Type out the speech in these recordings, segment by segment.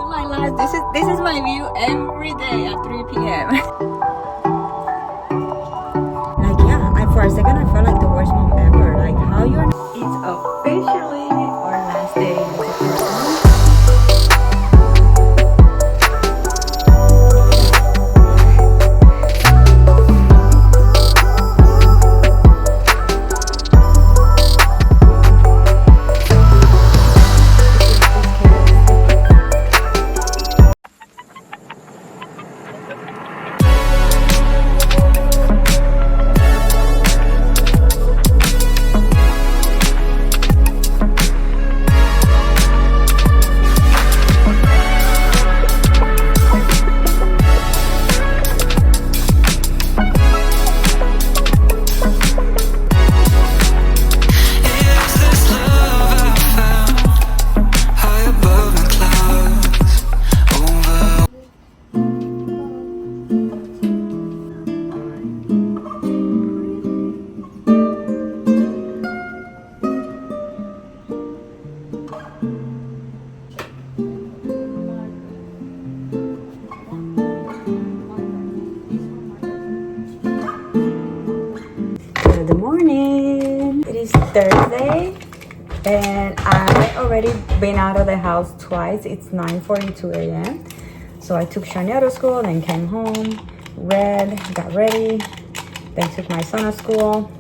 my life. This is my view every day at 3 p.m. Like yeah, for a second I felt like the worst mom ever. Like how you're. It's officially our last day in this apartment. Good morning. It is Thursday and I already been out of the house twice. It's 9:42 a.m. So I took Shania to school, then came home, read, got ready, then took my son to school.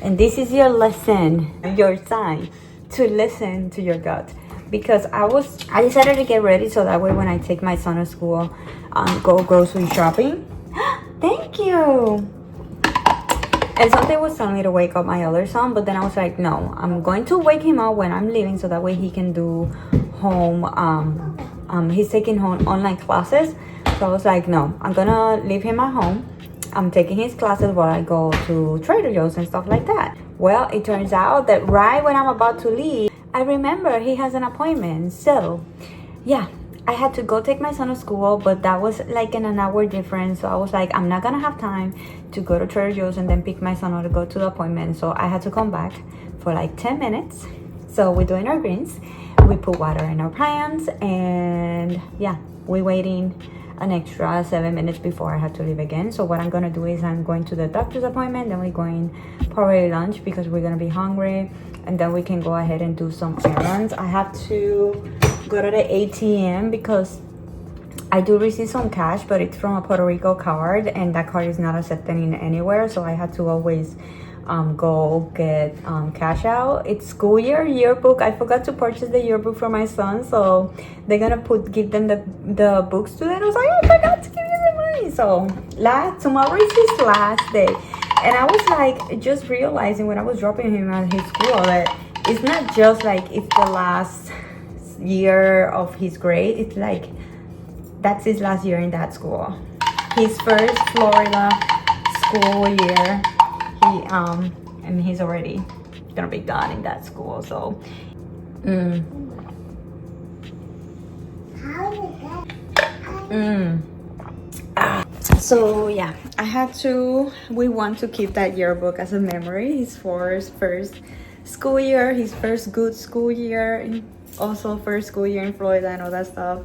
And this is your lesson, your sign to listen to your gut. Because I decided to get ready so that way when I take my son to school, go grocery shopping. Thank you. And something was telling me to wake up my other son, but then I was like, no, I'm going to wake him up when I'm leaving so that way he can do home, he's taking home online classes. So I was like, no, I'm gonna leave him at home. I'm taking his classes while I go to Trader Joe's and stuff like that. Well, it turns out that right when I'm about to leave, I remember he has an appointment. So yeah, I had to go take my son to school, but that was like an hour difference. So I was like, I'm not gonna have time to go to Trader Joe's and then pick my son up to go to the appointment. So I had to come back for like 10 minutes. So we're doing our greens. We put water in our pans and yeah, we're waiting an extra 7 minutes before I have to leave again. So what I'm gonna do is I'm going to the doctor's appointment, then we're going probably lunch because we're gonna be hungry, and then we can go ahead and do some errands. I have to go to the ATM because I do receive some cash, but it's from a Puerto Rico card and that card is not accepted in anywhere, so I had to always go get cash out. It's school yearbook. I forgot to purchase the yearbook for my son, so they're gonna give them the books to them. I was like, oh, I forgot to give you the money. So tomorrow is his last day, and I was like just realizing when I was dropping him at his school that it's not just like it's the last year of his grade. It's like that's his last year in that school. His first Florida school year. And he's already gonna be done in that school. So so yeah, we want to keep that yearbook as a memory. His first school year, his first good school year, also first school year in Florida and all that stuff.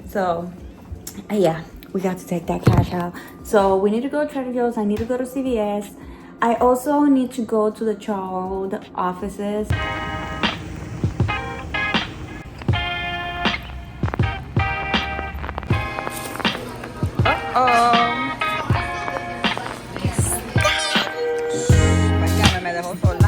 So yeah, we got to take that cash out. So we need to go to Trader Joe's. I need to go to CVS. I also need to go to the child offices. Me dejó sola.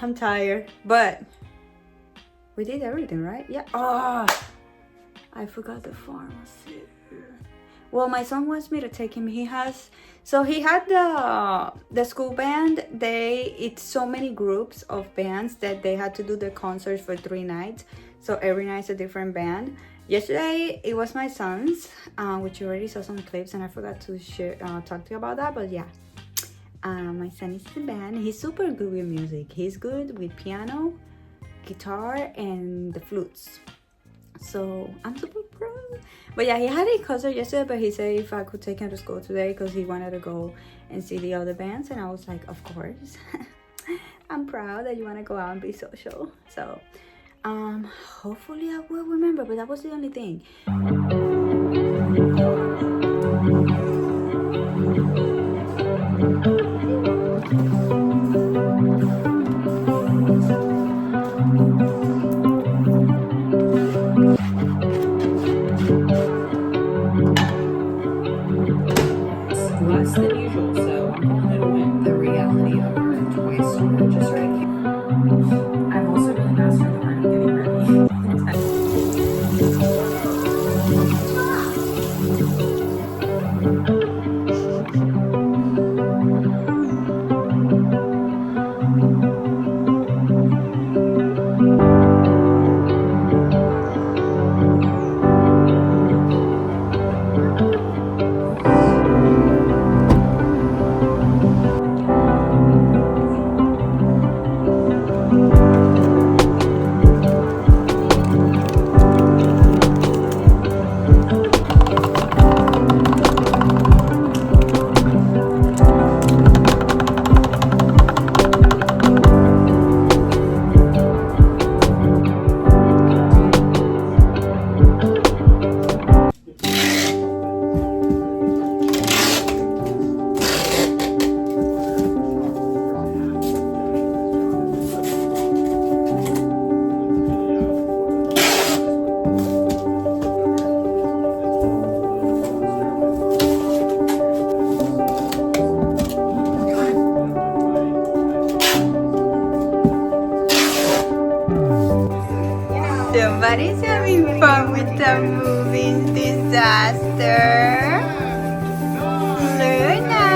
I'm tired, but we did everything, right? Yeah. Oh, I forgot the pharmacy. Well, my son wants me to take him. He had the school band. It's so many groups of bands that they had to do the concerts for 3 nights. So every night is a different band. Yesterday it was my son's, which you already saw some clips, and I forgot to share talk to you about that. But yeah, my son is in the band. He's super good with music. He's good with piano, guitar, and the flutes. So I'm super proud. But yeah, he had a concert yesterday, but he said if I could take him to school today because he wanted to go and see the other bands, and I was like, of course. I'm proud that you want to go out and be social. So hopefully I will remember, but that was the only thing. Less than usual, so I'm calling it a win. The reality of our toy store just right here. I'm also really fast on the part of getting Somebody's having fun with the moving disaster. Luna.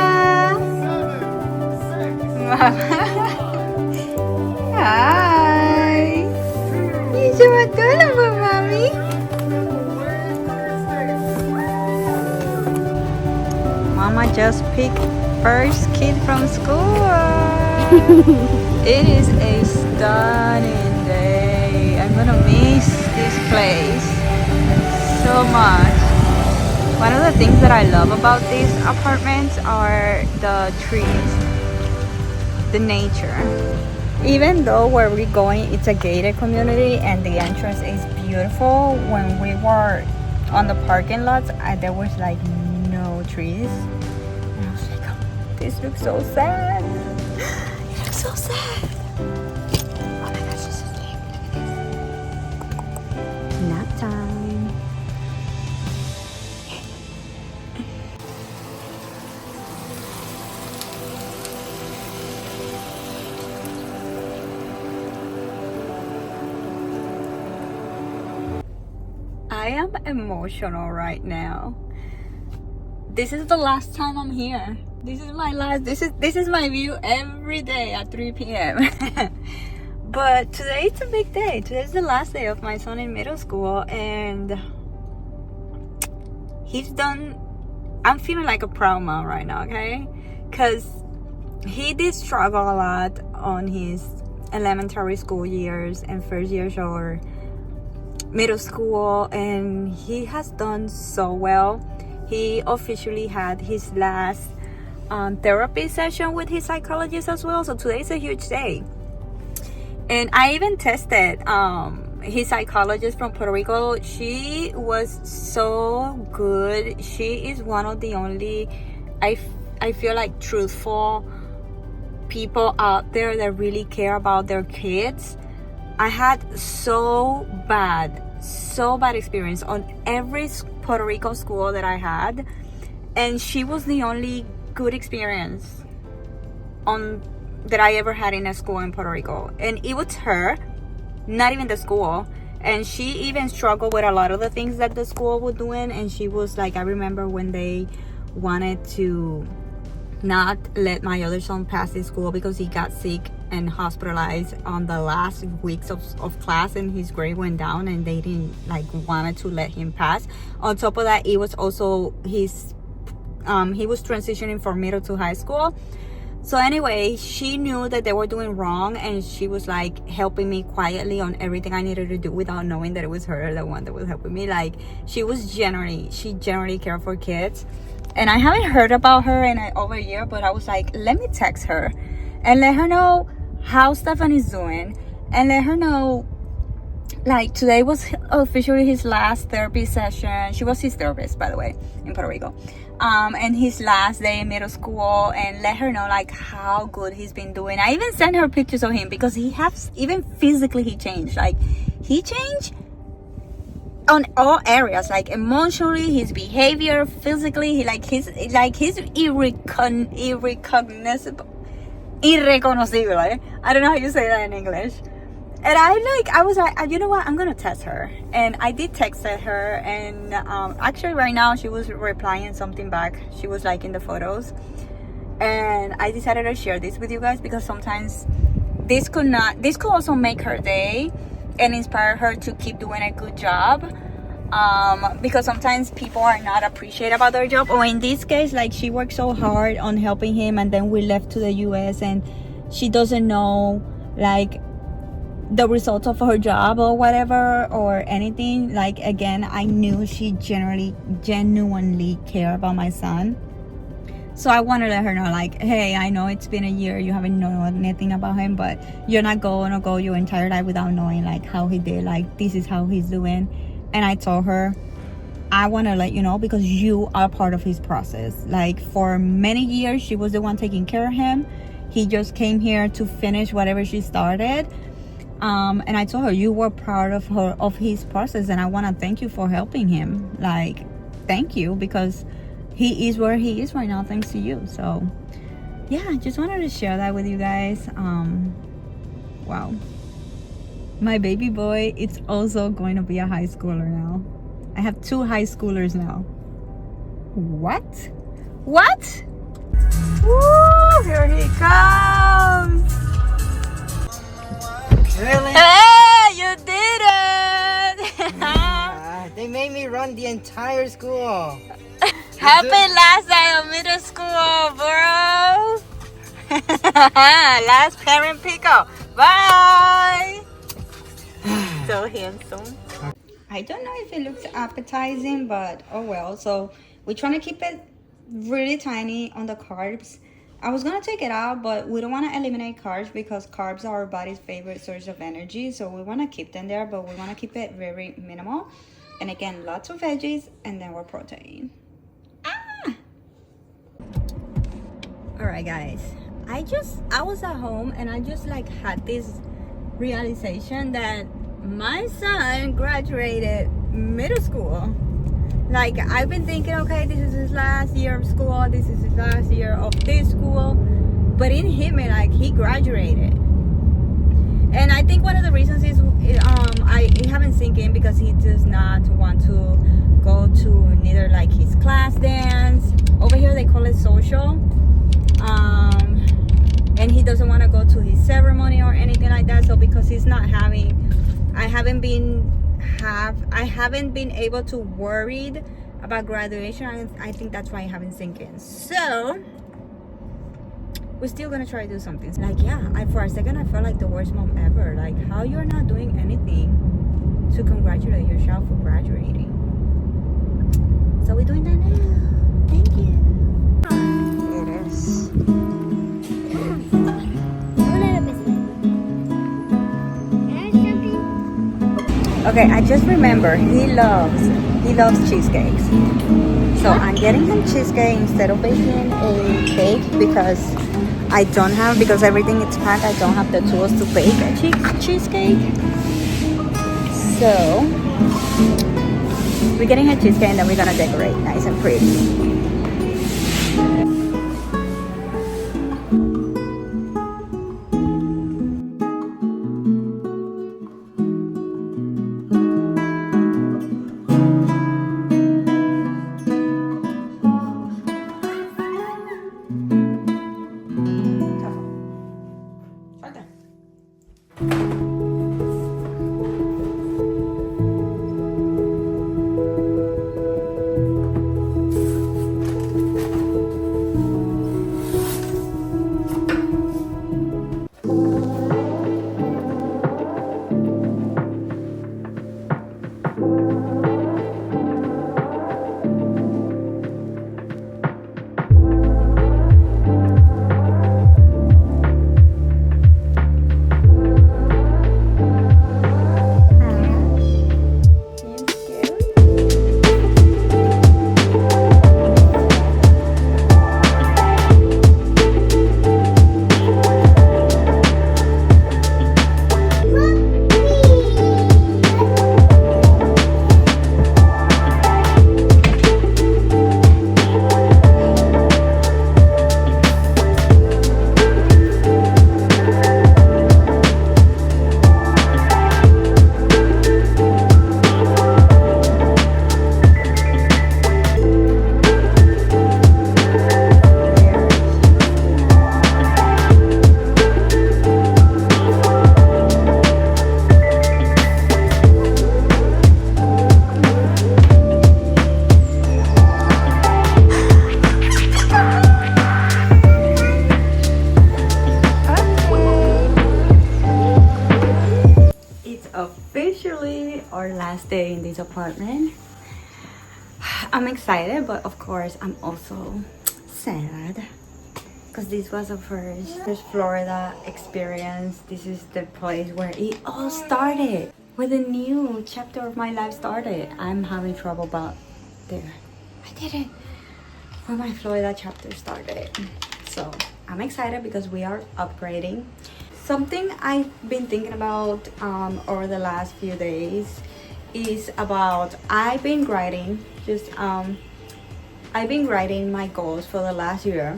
Hi. You cuma tolong bu mami. Mama just picked first kid from school. It is a stunning day. I'm gonna miss this place so much. One of the things that I love about these apartments are the trees, the nature. Even though where we're going, it's a gated community and the entrance is beautiful, when we were on the parking lots, there was like no trees. And I was like, oh, this looks so sad. It looks so sad. Oh my gosh, she's asleep. Look at this. Nap time. I am emotional right now. This is the last time I'm here. This is my last, this is my view every day at 3 p.m. But today it's a big day. Today's the last day of my son in middle school, and he's done. I'm feeling like a proud mom right now, okay? Because he did struggle a lot on his elementary school years and first years or middle school, and he has done so well. He officially had his last therapy session with his psychologist as well, so today's a huge day. And I even tested his psychologist from Puerto Rico. She was so good. She is one of the only, I feel like, truthful people out there that really care about their kids. I had so bad experience on every Puerto Rico school that I had, and she was the only good experience on that I ever had in a school in Puerto Rico. And it was her, not even the school. And she even struggled with a lot of the things that the school was doing. And she was like, I remember when they wanted to not let my other son pass his school because he got sick and hospitalized on the last weeks of class, and his grade went down and they didn't like wanted to let him pass. On top of that, it was also his he was transitioning from middle to high school. So anyway, she knew that they were doing wrong, and she was like helping me quietly on everything I needed to do without knowing that it was her, the one that was helping me. Like she generally cared for kids. And I haven't heard about her in over a year, but I was like, let me text her and let her know how Stephanie's doing, and let her know like today was officially his last therapy session. She was his therapist, by the way, in Puerto Rico. And his last day in middle school, and let her know like how good he's been doing. I even sent her pictures of him because he has, even physically he changed. Like he changed on all areas, like emotionally, his behavior, physically. He's irreconocible. I don't know how you say that in English. And I was like, you know what, I'm gonna text her. And I did text her, and actually right now she was replying something back. She was liking the photos, and I decided to share this with you guys because sometimes this could also make her day and inspire her to keep doing a good job, because sometimes people are not appreciative about their job. Or in this case, like she worked so hard on helping him, and then we left to the US, and she doesn't know like the results of her job or whatever or anything. Like again, I knew she genuinely cared about my son. So I want to let her know like, hey, I know it's been a year, you haven't known anything about him, but you're not gonna go your entire life without knowing like how he did. Like this is how he's doing. And I told her, I want to let you know because you are part of his process. Like for many years she was the one taking care of him. He just came here to finish whatever she started. And I told her, you were part of his process, and I want to thank you for helping him. Like, thank you, because he is where he is right now thanks to you. So yeah, I just wanted to share that with you guys. Wow, my baby boy, it's also going to be a high schooler now. I have 2 high schoolers now. What Woo, here he comes. Really? Hey, you did it! They made me run the entire school. Happy last day of middle school, bro! Last parent pick-up. Bye! So handsome. I don't know if it looks appetizing, but oh well. So we're trying to keep it really tiny on the carbs. I was gonna take it out, but we don't want to eliminate carbs because carbs are our body's favorite source of energy. So we want to keep them there, but we want to keep it very minimal. And again, lots of veggies and then more protein. All right, guys. I was at home and I just like had this realization that my son graduated middle school. Like I've been thinking, okay, this is his last year of school, this is his last year of this school, but in him, like he graduated. And I think one of the reasons is I haven't sink in because he does not want to go to neither like his class dance. Over here they call it social. And he doesn't want to go to his ceremony or anything like that. So because he's not having, I haven't been able to worried about graduation. I think that's why I haven't sink in. So we're still gonna try to do something. Like for a second I felt like the worst mom ever. Like how you're not doing anything to congratulate yourself for graduating. So we're doing that now. Thank you. It is. Okay, I just remember he loves cheesecakes. So I'm getting him cheesecake instead of baking a cake because because everything is packed, I don't have the tools to bake a cheesecake. So we're getting a cheesecake and then we're gonna decorate nice and pretty. Falta. stay in this apartment. I'm excited, but of course I'm also sad because this was a first Florida experience. This is the place where it all started, where the new chapter of my life started. I'm having trouble, but there, I did it. Where my Florida chapter started. So I'm excited because we are upgrading. Something I've been thinking about over the last few days is about I've been writing my goals for the last year.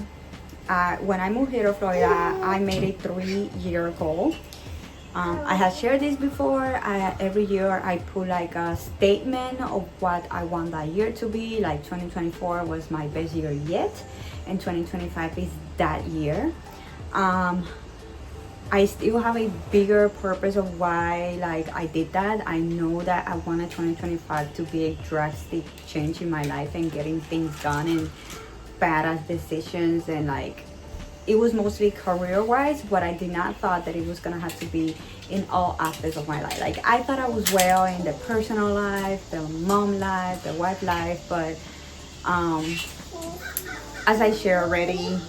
When I moved here to Florida, I made a 3-year goal. I had shared this before. Every year I put like a statement of what I want that year to be. Like 2024 was my best year yet, and 2025 is that year. I still have a bigger purpose of why like I did that. I know that I wanted 2025 to be a drastic change in my life and getting things done and badass decisions, and like it was mostly career wise, but I did not thought that it was gonna have to be in all aspects of my life. Like I thought I was well in the personal life, the mom life, the wife life, but as I share already,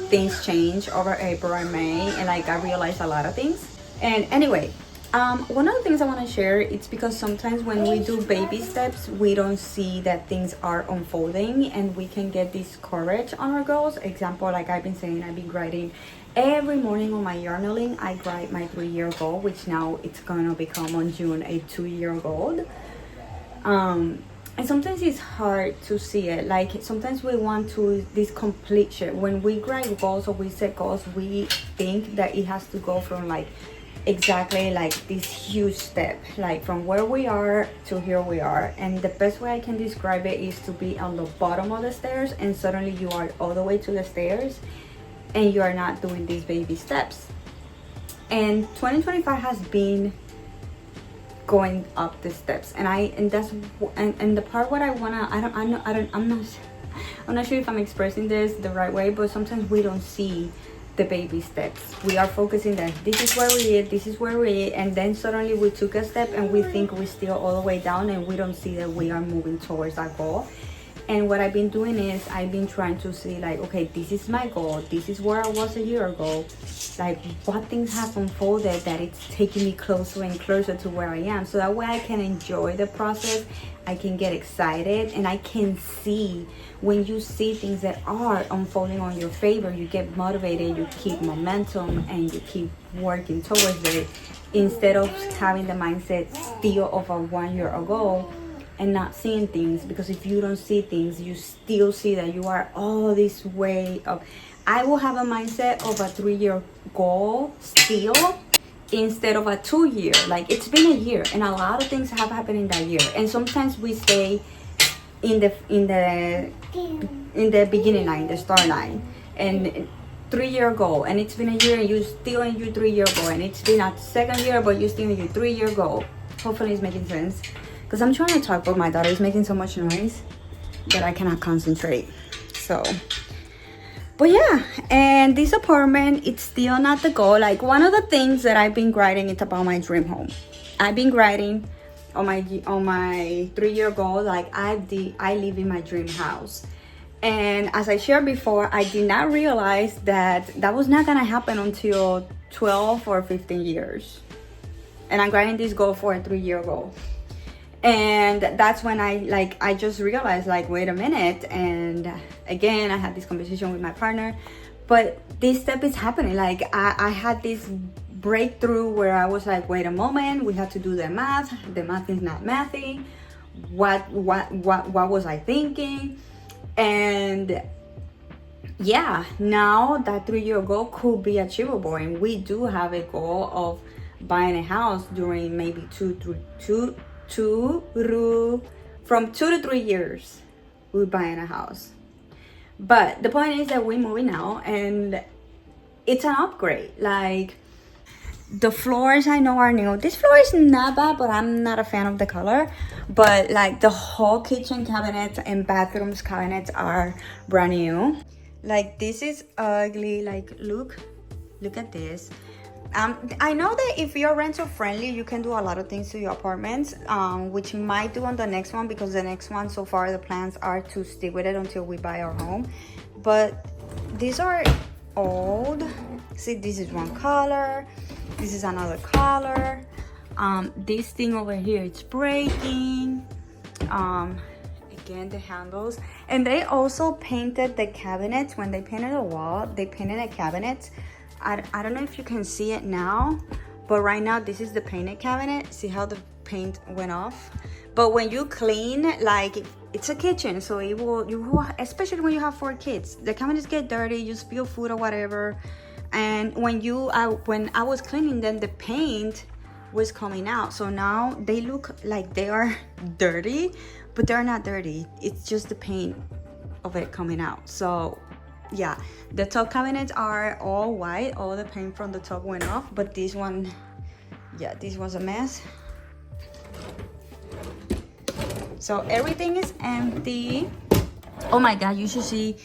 things change over April and May, and like I realized a lot of things. And anyway, one of the things I want to share, it's because sometimes when we do baby steps, we don't see that things are unfolding, and we can get discouraged on our goals. Example, like I've been saying, I've been writing every morning on my journaling. I write my 3-year goal, which now it's gonna become on June a 2-year goal. And sometimes it's hard to see it. Like sometimes we want to this completion. When we write goals or we set goals, we think that it has to go from like exactly like this huge step, like from where we are to here we are. And the best way I can describe it is to be on the bottom of the stairs, and suddenly you are all the way to the stairs, and you are not doing these baby steps. And 2025 has been going up the steps, and that's the part what I wanna, I'm not sure if I'm expressing this the right way, but sometimes we don't see the baby steps. We are focusing that this is where we are, this is where we are, and then suddenly we took a step and we think we're still all the way down, and we don't see that we are moving towards our goal. And what I've been doing is I've been trying to see like, okay, this is my goal, this is where I was a year ago, like what things have unfolded that it's taking me closer and closer to where I am, so that way I can enjoy the process, I can get excited, and I can see when you see things that are unfolding on your favor, you get motivated, you keep momentum, and you keep working towards it, instead of having the mindset still of a 1 year ago and not seeing things. Because if you don't see things, you still see that you are all this way up. I will have a mindset of a 3-year goal still, instead of a 2-year. Like it's been a year and a lot of things have happened in that year, and sometimes we stay in the beginning line, the start line, and 3-year goal, and it's been a year and you still in your 3-year goal, and it's been a 2nd year but you're still in your 3-year goal. Hopefully it's making sense, because I'm trying to talk but my daughter is making so much noise that I cannot concentrate. So but yeah, and this apartment, it's still not the goal. Like one of the things that I've been writing is about my dream home. I've been writing on my 3-year goal, like I live in my dream house. And as I shared before, I did not realize that that was not gonna happen until 12 or 15 years. And I'm writing this goal for a 3-year goal. And that's when I just realized, like, wait a minute. And again, I had this conversation with my partner, but this step is happening. Like I had this breakthrough where I was like, wait a moment, we have to do the math is not mathing. What was I thinking? And yeah, now that 3-year goal could be achievable, and we do have a goal of buying a house during maybe from 2 to 3 years. We're buying a house. But the point is that we're moving now, and it's an upgrade. Like the floors I know are new. This floor is not bad, but I'm not a fan of the color. But like the whole kitchen cabinets and bathrooms cabinets are brand new. Like this is ugly. Like look at this. I know that if you're rental friendly, you can do a lot of things to your apartments, which we might do on the next one, because the next one, so far, the plans are to stick with it until we buy our home. But these are old. See, this is one color. This is another color. This thing over here, it's breaking. Again, the handles. And they also painted the cabinets. When they painted the wall, they painted the cabinets. I don't know if you can see it now, but right now this is the painted cabinet. See how the paint went off? But when you clean, like, it's a kitchen, so it will, especially when you have 4 kids, the cabinets get dirty, you spill food or whatever. And when I was cleaning them, the paint was coming out. So now they look like they are dirty, but they're not dirty. It's just the paint of it coming out. So yeah, the top cabinets are all white. All the paint from the top went off, but this one, yeah, this was a mess. So everything is empty. Oh my god, you should see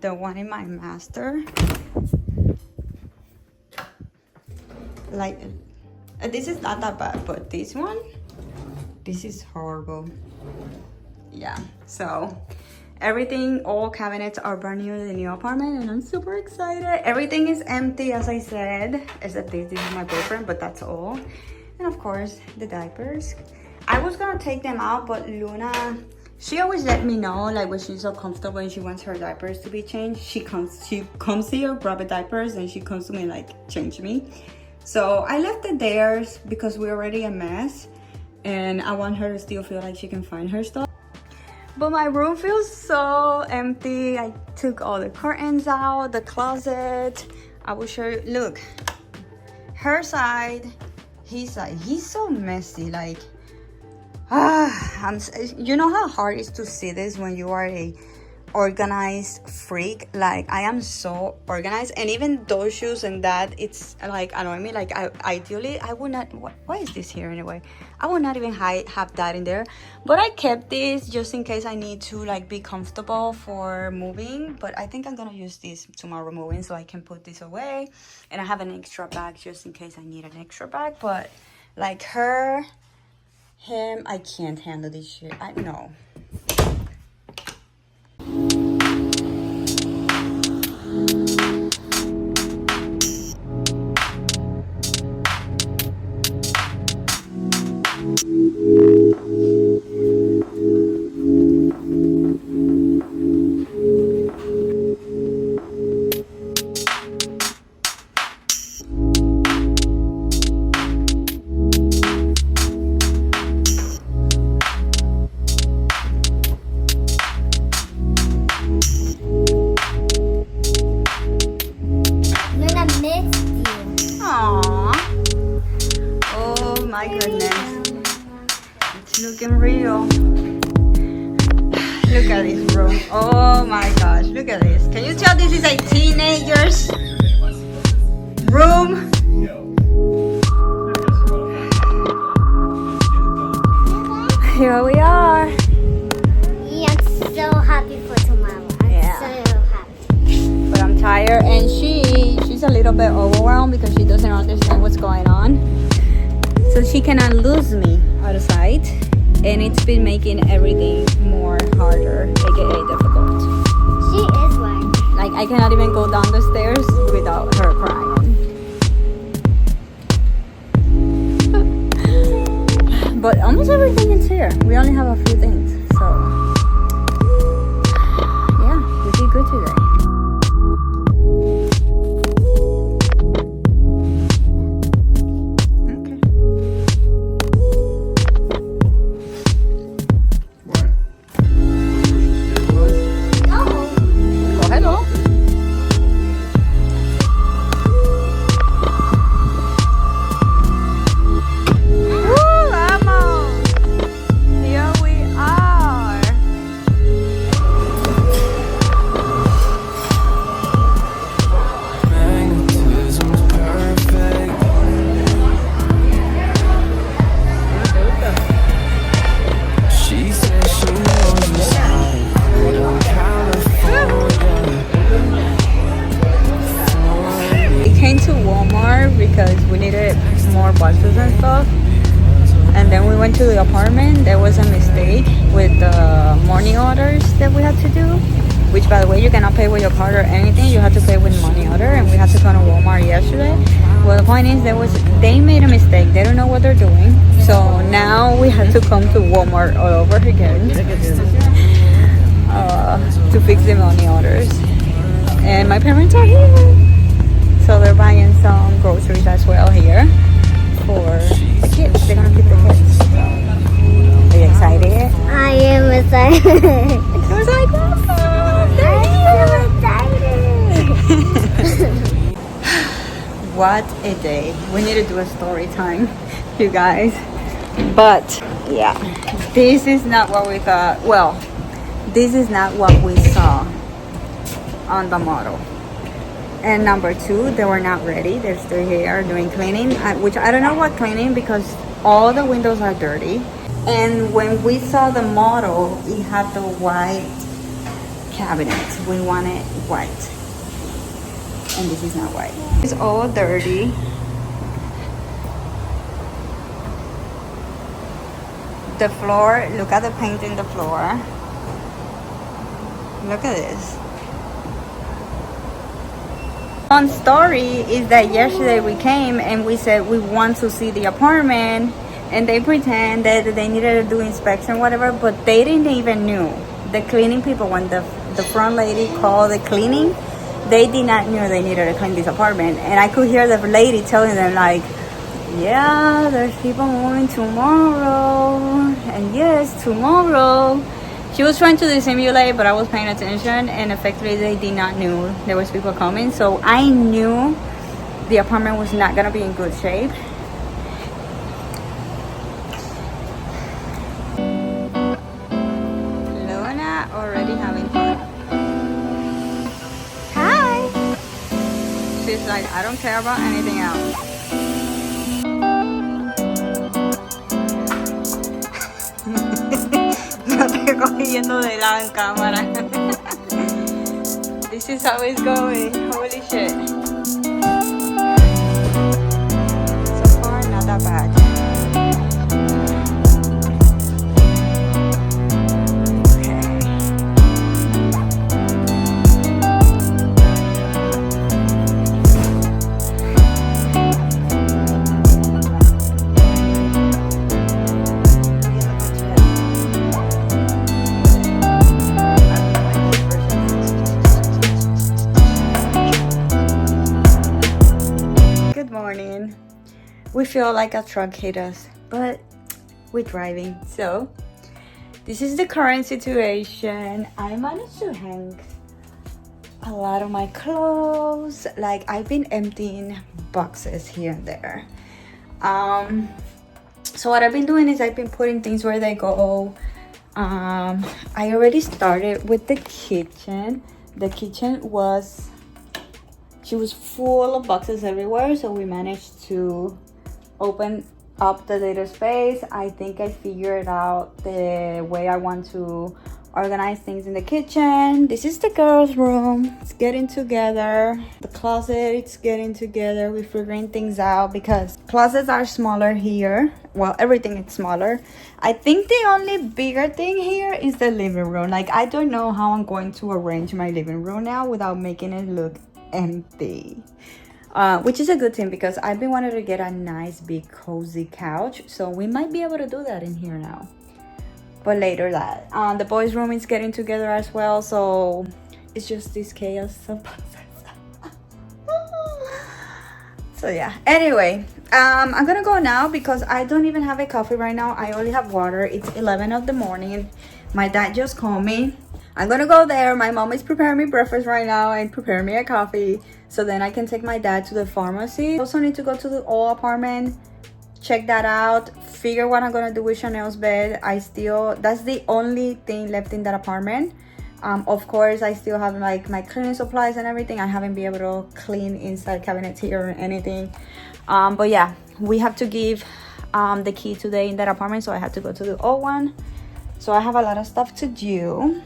the one in my master. Like, this is not that bad, but this one, this is horrible. Yeah, so everything, all cabinets are brand new in the new apartment, and I'm super excited. Everything is empty, as I said, except this is my boyfriend, but that's all. And of course, the diapers. I was gonna take them out, but Luna, she always let me know, like, when she's so comfortable and she wants her diapers to be changed, she comes here, grab the diapers, and she comes to me like, change me. So I left it there because we're already a mess, and I want her to still feel like she can find her stuff. But my room feels so empty. I took all the curtains out, the closet. I will show you. Look, her side, his side. He's so messy. Like, you know how hard it is to see this when you are a organized freak. Like, I am so organized, and even those shoes and that, it's like annoying me. Like, ideally I would not, why is this here anyway? I would not even have that in there, but I kept this just in case I need to, like, be comfortable for moving. But I think I'm gonna use this tomorrow moving, so I can put this away, and I have an extra bag just in case I need an extra bag. But like him, I can't handle this shit. I know. My goodness, it's looking real. Look at this room. Oh my gosh, look at this. Can you tell this is a teenager's room? Here we are. Yeah, I'm so happy for tomorrow. I'm so happy. But I'm tired, and she's a little bit overwhelmed because she doesn't understand what's going on. So she cannot lose me out of sight, and it's been making everything more harder, aka difficult. She is one. Like, I cannot even go down the stairs without her crying. But almost everything is here. We only have a few things, so yeah, we did good today. Here we are. went to the apartment, there was a mistake with the money orders that we had to do. Which, by the way, you cannot pay with your card or anything. You have to pay with money order, and we had to go to Walmart yesterday. Well, the point is, they made a mistake. They don't know what they're doing. So now we had to come to Walmart all over again to fix the money orders. And my parents are here, so they're buying some groceries as well here for the kids. They're gonna keep the kids. So, are you excited? I am excited. It was like, what a day. We need to do a story time, you guys. But yeah, this is not what we thought. Well, this is not what we saw on the model. And number two, they were not ready. They're still here doing cleaning, which I don't know what cleaning, because all the windows are dirty. And when we saw the model, it had the white cabinets. We wanted white, and this is not white. It's all dirty. The floor, look at the paint in the floor. Look at this. One story is that yesterday we came and we said we want to see the apartment, and they pretend that they needed to do inspection, whatever, but they didn't even knew. The cleaning people, when the front lady called the cleaning, they did not know they needed to clean this apartment. And I could hear the lady telling them like, yeah, there's people moving tomorrow, and yes, tomorrow. She was trying to dissimulate, but I was paying attention, and effectively they did not know there was people coming. So I knew the apartment was not gonna be in good shape. Luna already having fun. Hi. She's like, I don't care about anything else. No te cogiendo de lado en cámara. This is how it's going. Holy shit. So far, not that bad. We feel like a truck hit us, but we're driving. So this is the current situation. I managed to hang a lot of my clothes. Like, I've been emptying boxes here and there. So what I've been doing is I've been putting things where they go. I already started with the kitchen. The kitchen was full of boxes everywhere, so we managed to open up the little space. I think I figured out the way I want to organize things in the kitchen. This is the girls' room. It's getting together. The closet, it's getting together. We're figuring things out because closets are smaller here. Well, everything is smaller. I think the only bigger thing here is the living room. Like, I don't know how I'm going to arrange my living room now without making it look empty. Which is a good thing because I've been wanting to get a nice big cozy couch, so we might be able to do that in here now, but later that. The boys' room is getting together as well, so it's just this chaos of boxes. So yeah, anyway, I'm gonna go now because I don't even have a coffee right now. I only have water. It's 11 of the morning. My dad just called me. I'm gonna go there. My mom is preparing me breakfast right now and preparing me a coffee, so then I can take my dad to the pharmacy. I also need to go to the old apartment, check that out, figure what I'm gonna do with Chanel's bed. That's the only thing left in that apartment. Of course, I still have like my cleaning supplies and everything. I haven't been able to clean inside cabinets here or anything. But yeah, we have to give the key today in that apartment, so I had to go to the old one. So I have a lot of stuff to do.